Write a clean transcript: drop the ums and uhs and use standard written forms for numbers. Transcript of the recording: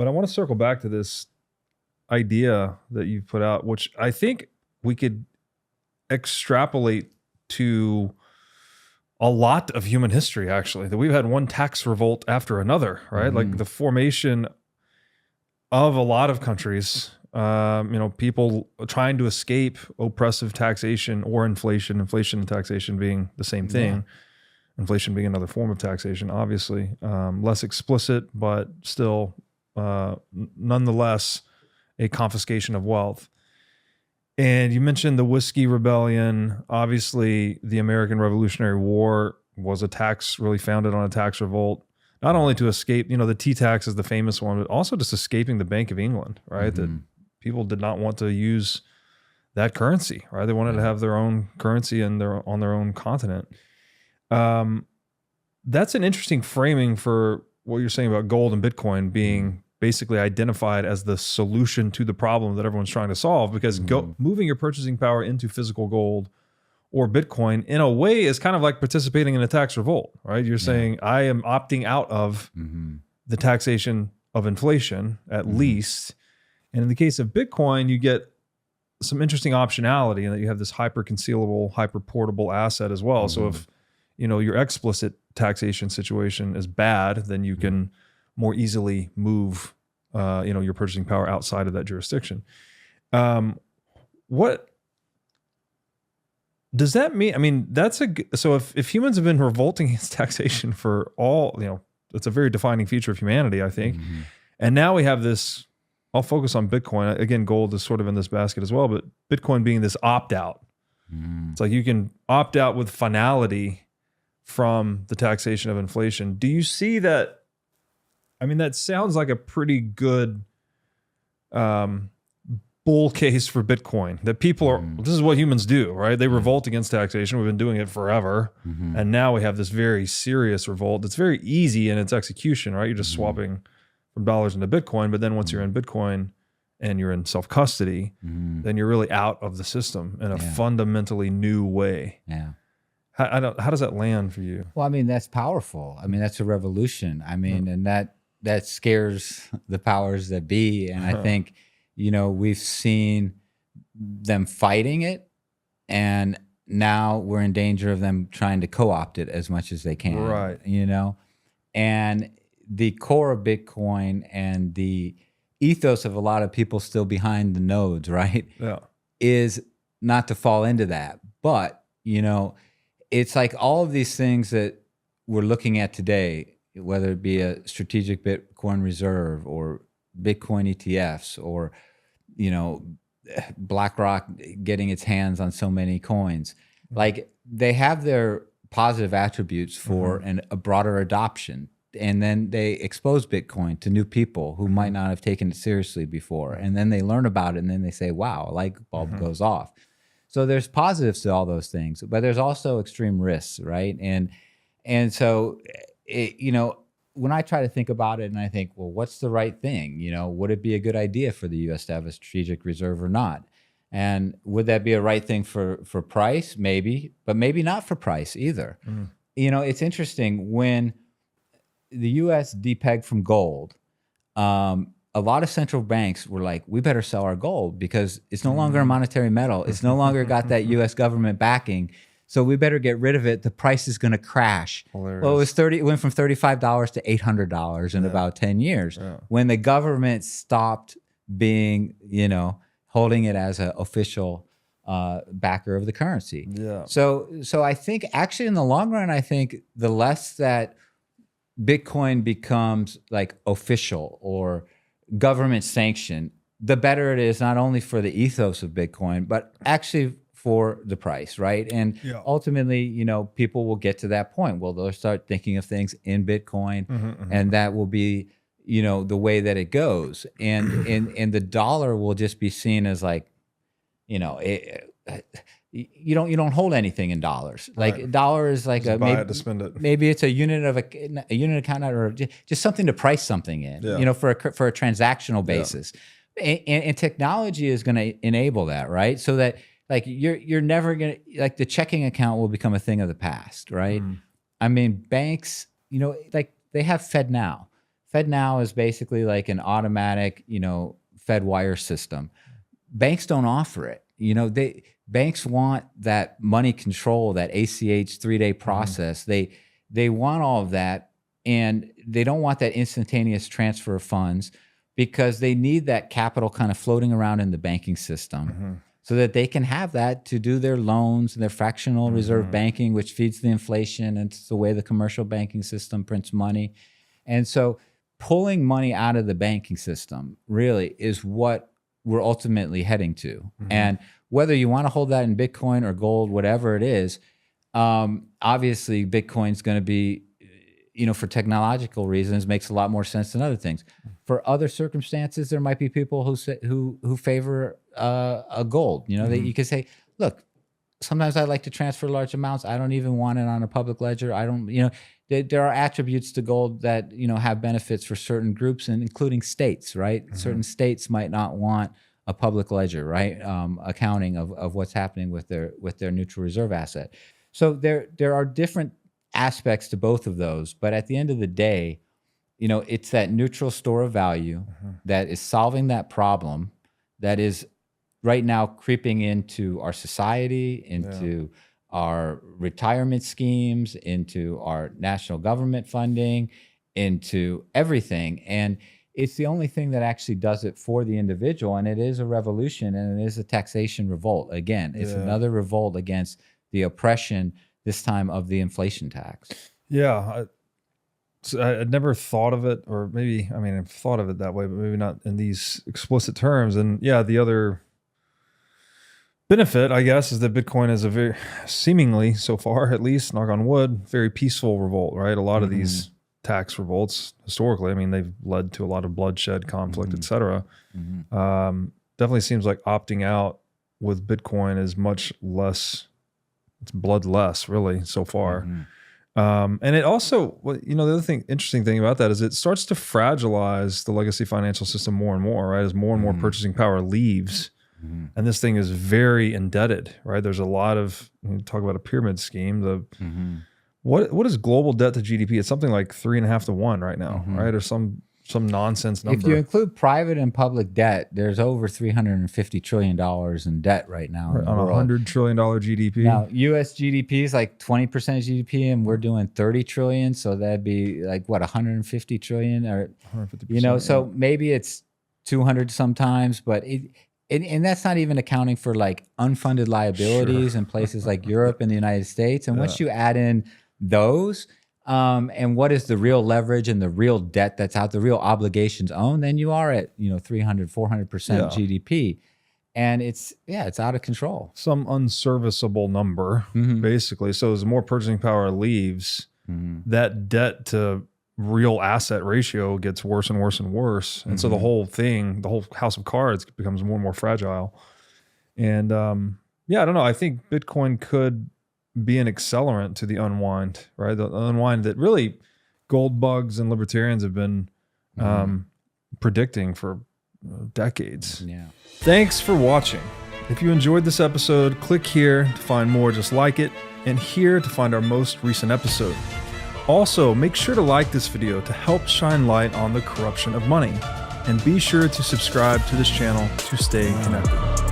But I want to circle back to this idea that you've put out, which I think we could extrapolate to a lot of human history, actually, that we've had one tax revolt after another, right? Like the formation of a lot of countries, people trying to escape oppressive taxation or inflation and taxation being the same thing. Yeah. Inflation being another form of taxation, obviously, less explicit, but still nonetheless a confiscation of wealth. And you mentioned the Whiskey Rebellion. Obviously, the American Revolutionary War was really founded on a tax revolt, not only to escape, the tea tax is the famous one, but also just escaping the Bank of England, right? That people did not want to use that currency, right? They wanted to have their own currency on their own continent. That's an interesting framing for what you're saying about gold and Bitcoin being basically identified as the solution to the problem that everyone's trying to solve, because moving your purchasing power into physical gold or Bitcoin in a way is kind of like participating in a tax revolt, right? You're saying, I am opting out of the taxation of inflation, at least. And in the case of Bitcoin, you get some interesting optionality in that you have this hyper concealable, hyper portable asset as well. So if, your explicit taxation situation is bad, then you can more easily move, your purchasing power outside of that jurisdiction. What does that mean? I mean, so if humans have been revolting against taxation for all, it's a very defining feature of humanity, I think. And now we have this, I'll focus on Bitcoin. Again, gold is sort of in this basket as well, but Bitcoin being this opt-out. It's like you can opt out with finality from the taxation of inflation. Do you see that? I mean, that sounds like a pretty good bull case for Bitcoin, that people are, this is what humans do, right? They revolt against taxation. We've been doing it forever. And now we have this very serious revolt. It's very easy in its execution, right? You're just swapping from dollars into Bitcoin. But then once you're in Bitcoin and you're in self-custody, then you're really out of the system in a fundamentally new way. Yeah. How does that land for you? Well, I mean, that's powerful. I mean, that's a revolution. I mean, and that scares the powers that be. And I think, we've seen them fighting it, and now we're in danger of them trying to co-opt it as much as they can. Right. And the core of Bitcoin and the ethos of a lot of people still behind the nodes, right? Yeah. Is not to fall into that. But, it's like all of these things that we're looking at today, whether it be a strategic Bitcoin reserve or Bitcoin ETFs or, BlackRock getting its hands on so many coins, like they have their positive attributes for a broader adoption. And then they expose Bitcoin to new people who might not have taken it seriously before. And then they learn about it and then they say, wow, a light bulb goes off. So there's positives to all those things, but there's also extreme risks, right? And so, when I try to think about it and I think, well, what's the right thing? Would it be a good idea for the U.S. to have a strategic reserve or not? And would that be a right thing for price? Maybe, but maybe not for price either. It's interesting when the U.S. depegged from gold, a lot of central banks were like, we better sell our gold because it's no longer a monetary metal. It's no longer got that U.S. government backing. So we better get rid of it. The price is going to crash. Hilarious. Well, it went from $35 to $800 in about 10 years when the government stopped being, holding it as an official backer of the currency. Yeah. So I think actually in the long run, I think the less that Bitcoin becomes like official or government sanctioned, the better it is, not only for the ethos of Bitcoin, but actually for the price, right? And ultimately, people will get to that point. Well, they'll start thinking of things in Bitcoin, and that will be, the way that it goes. And the dollar will just be seen as like, you don't hold anything in dollars. Like a dollar is like just buy it to spend it. Maybe it's a unit of a unit account or just something to price something in, for a transactional basis. And technology is going to enable that, right? So that like you're never going to, like the checking account will become a thing of the past, right? I mean, banks, like they have FedNow. FedNow is basically like an automatic, Fed wire system. Banks don't offer it. Banks want that money control, that ACH 3-day process. They want all of that, and they don't want that instantaneous transfer of funds because they need that capital kind of floating around in the banking system so that they can have that to do their loans and their fractional reserve banking, which feeds the inflation, and it's the way the commercial banking system prints money. And so pulling money out of the banking system really is what we're ultimately heading to. And whether you want to hold that in Bitcoin or gold, whatever it is, obviously Bitcoin's going to be, for technological reasons, makes a lot more sense than other things. For other circumstances, there might be people who favor a gold. That you could say, look, sometimes I like to transfer large amounts. I don't even want it on a public ledger. I don't, there are attributes to gold that, have benefits for certain groups, and including states, right? Certain states might not want a public ledger, right? Accounting of what's happening with their neutral reserve asset. So there are different aspects to both of those, but at the end of the day, it's that neutral store of value that is solving that problem that is right now creeping into our society, into our retirement schemes, into our national government funding, into everything. And it's the only thing that actually does it for the individual. And it is a revolution, and it is a taxation revolt. Again, it's another revolt against the oppression, this time of the inflation tax. Yeah. I'd never thought of it, or maybe, I've thought of it that way, but maybe not in these explicit terms. And the other benefit, I guess, is that Bitcoin is a very, seemingly so far, at least, knock on wood, very peaceful revolt, right? A lot of these tax revolts, historically, they've led to a lot of bloodshed, conflict, et cetera. Definitely seems like opting out with Bitcoin is much less, it's bloodless, really, so far. And it also, the other interesting thing about that is it starts to fragilize the legacy financial system more and more, right? As more and more purchasing power leaves. And this thing is very indebted, right? There's a lot of, talk about a pyramid scheme. What is global debt to GDP? It's something like 3.5 to 1 right now, right? Or some nonsense number. If you include private and public debt, there's over $350 trillion in debt right now. Right, on a $100 trillion GDP. Now, US GDP is like 20% of GDP, and we're doing 30 trillion. So that'd be like, what, 150 trillion? Or, 150%, so maybe it's 200 sometimes, but and that's not even accounting for like unfunded liabilities in places like Europe and the United States. And once you add in those, and what is the real leverage and the real debt that's out, the real obligations owned, then you are at 300, 400% GDP, and it's out of control. Some unserviceable number, basically. So as more purchasing power leaves, that debt to real asset ratio gets worse and worse and worse, and so the whole thing, the whole house of cards, becomes more and more fragile. And I don't know. I think Bitcoin could be an accelerant to the unwind, right? The unwind that really gold bugs and libertarians have been predicting for decades. Yeah. Thanks for watching. If you enjoyed this episode, click here to find more just like it, and here to find our most recent episode. Also, make sure to like this video to help shine light on the corruption of money, and be sure to subscribe to this channel to stay connected.